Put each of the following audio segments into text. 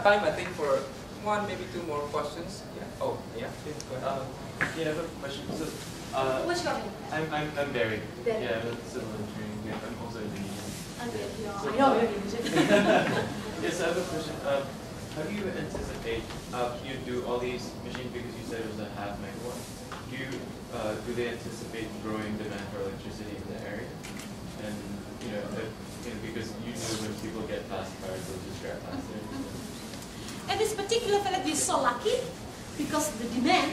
have time, I think, for one, maybe two more questions. Yeah. Oh, yeah. Please go ahead. Yeah, I have a question. So, what's your name? I'm Barry. Barry. Yeah, I'm a civil engineering. Yeah, I'm also Indonesian. Okay, So, I know you're Indonesian. Yes, I have a question. How do you anticipate? You do all these machines because you said it was a half megawatt. Do they anticipate growing demand for electricity in the area? And because usually when people get fast cars, they'll just drive faster. And this particular village is so lucky because the demand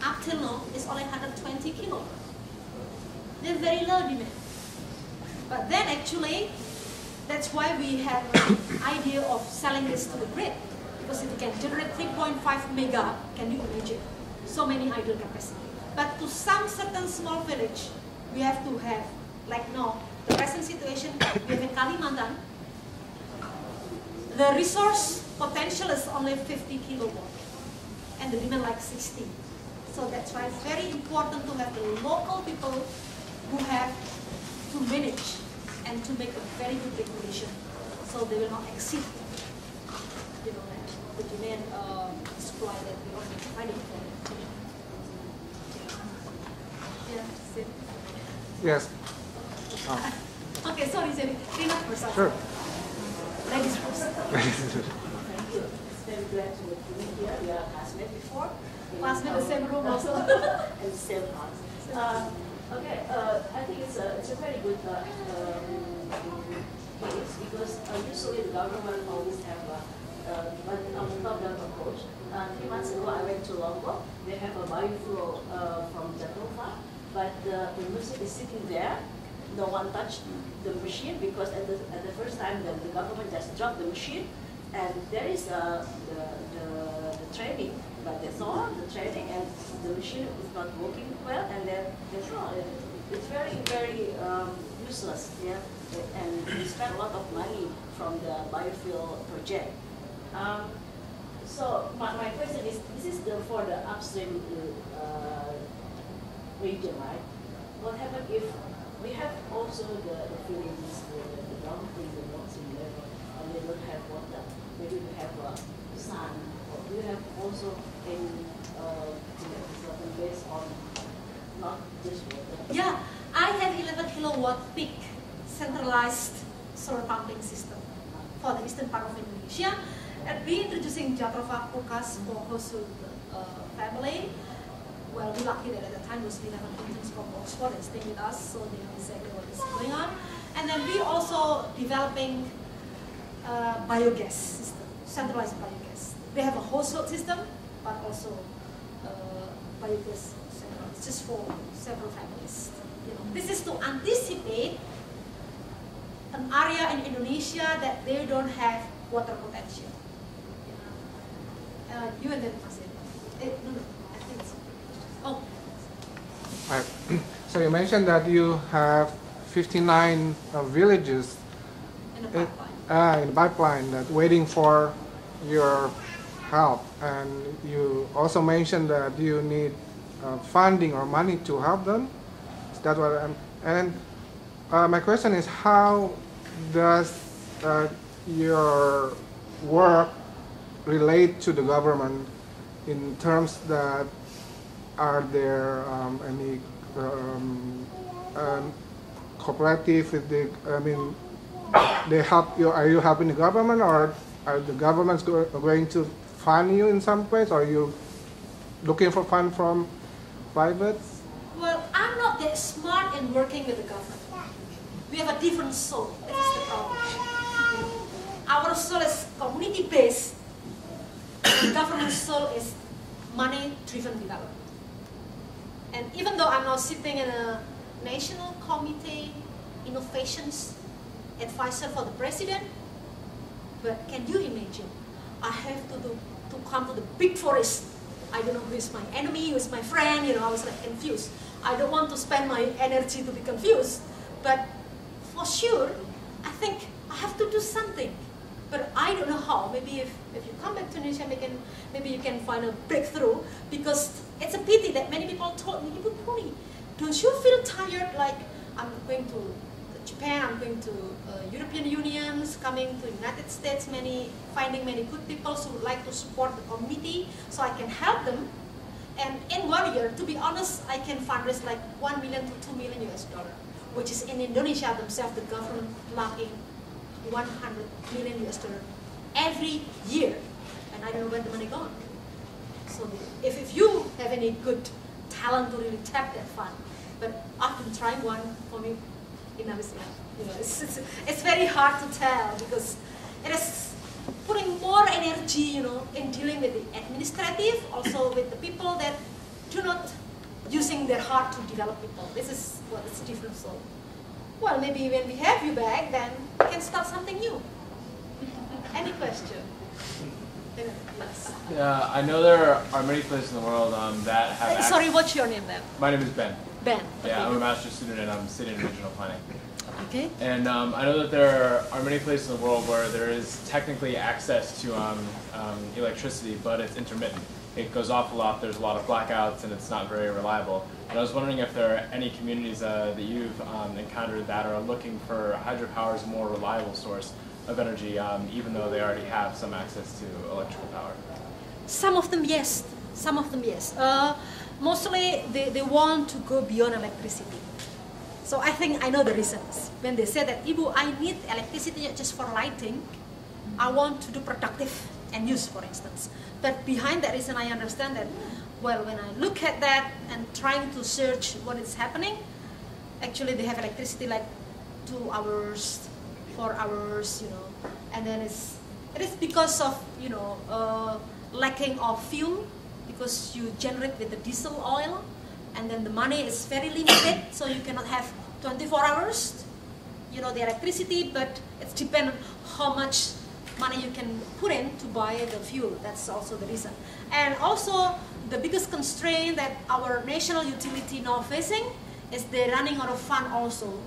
up till now is only 120 kilowatts. They're very low demand. But then actually, that's why we have an idea of selling this to the grid. Because it can generate 3.5 mega, can you imagine? So many idle capacity. But to some certain small village, we have to have, like now, the present situation, we have in Kalimantan, the resource potential is only 50 kilowatt, and the demand like 60. So that's why it's very important to have the local people who have to manage and to make a very good regulation, so they will not exceed, the demand supply that we are providing for. Yeah, Yes. Okay, sorry, Jenny. Rina first. Sure. Ladies first. Thank you. It's very glad to meet you here. We are classmates before. Classmate, the same room also. And the same house. Okay, I think it's a very good case because usually the government always have a top-down approach. 3 months ago, I went to Lombok. They have a biofuel from Jakarta, but the machine is sitting there. No one touched the machine because at the first time the government just dropped the machine, and there is the training, but that's all the training, and the machine is not working well, and then that's all. It's very useless, yeah. And we spent a lot of money from the biofuel project. So my question is, this is for the upstream region, right? What happens if we have also the villages, the downstream, the downstream level, and they don't have water? Maybe we have sun, or do you have also any something based on not just water? Yeah, I have 11 kilowatt peak centralized solar pumping system for the eastern part of Indonesia. And we introducing Jatrofa Kulkas for household family. Well, we're lucky that at the time was 11 interns from Oxford and staying with us, so they know exactly what is going on. And then we also developing biogas system, centralized biogas. We have a household system, but also biogas centralized, just for several families. This is to anticipate an area in Indonesia that they don't have water potential. You and then no, I think so. Oh. Right. So you mentioned that you have 59 villages In the pipeline. in the pipeline that waiting for your help, and you also mentioned that you need funding or money to help them. Is that what I'm? And my question is, how does your work relate to the government in terms that are there any cooperative with the, they help you, are you helping the government, or are the governments going to fund you in some place, or are you looking for fund from privates? Well, I'm not that smart in working with the government. We have a different soul. That is the problem. Our soul is community-based. The government soul is money-driven development. And even though I'm now sitting in a national committee innovations advisor for the president, but can you imagine? I have to come to the big forest. I don't know who is my enemy, who is my friend. I was like confused. I don't want to spend my energy to be confused, but for sure, I think I have to do something. But I don't know how. Maybe if you come back to Indonesia, maybe you can find a breakthrough, because it's a pity that many people told me, Mumpuni, don't you feel tired like I'm going to the Japan, I'm going to European Union, coming to United States, finding many good people who would like to support the community, so I can help them. And in 1 year, to be honest, I can fundraise like 1 million to 2 million US dollar, which is in Indonesia themselves, the government plug in 100 million US dollar every year, and I don't know where the money gone. So if you have any good talent to really tap that fund, but I've been trying one for me. Enough is enough. You know, it's very hard to tell because it is putting more energy, you know, in dealing with the administrative, also with the people that do not using their heart to develop people. This is what is different. So, well, maybe when we have you back, then we can start something new. Any question? Yeah, I know there are many places in the world that have. Sorry, what's your name then? My name is Ben. Ben. Yeah, Okay. I'm a master's student and I'm studying regional planning. Okay. And I know that there are many places in the world where there is technically access to electricity, but it's intermittent. It goes off a lot, there's a lot of blackouts, and it's not very reliable. And I was wondering if there are any communities that you've encountered that are looking for hydropower as a more reliable source of energy, even though they already have some access to electrical power. Some of them, yes. Some of them, yes. Mostly, they want to go beyond electricity. So I think I know the reasons. When they say that, Ibu, I need electricity just for lighting, I want to do productive and use, for instance. But behind that reason, I understand that, well, when I look at that and trying to search what is happening, actually they have electricity like 2 hours, 4 hours, you know, and then it is because of, you know, lacking of fuel, because you generate with the diesel oil, and then the money is very limited, so you cannot have 24 hours, you know, the electricity, but it's dependent how much money you can put in to buy the fuel. That's also the reason. And also, the biggest constraint that our national utility now facing is they're running out of fund also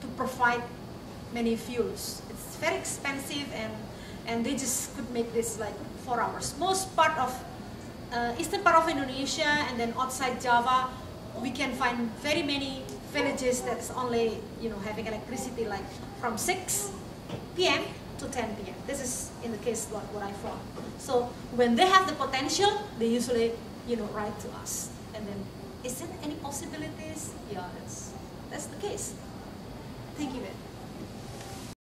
to provide many fuels. It's very expensive, and they just could make this like 4 hours. Most part of eastern part of Indonesia and then outside Java, we can find very many villages that's only, you know, having electricity like from 6 p.m. to 10 p.m. This is in the case what I found. So when they have the potential, they usually, you know, write to us. And then, is there any possibilities? Yeah, that's the case. Thank you.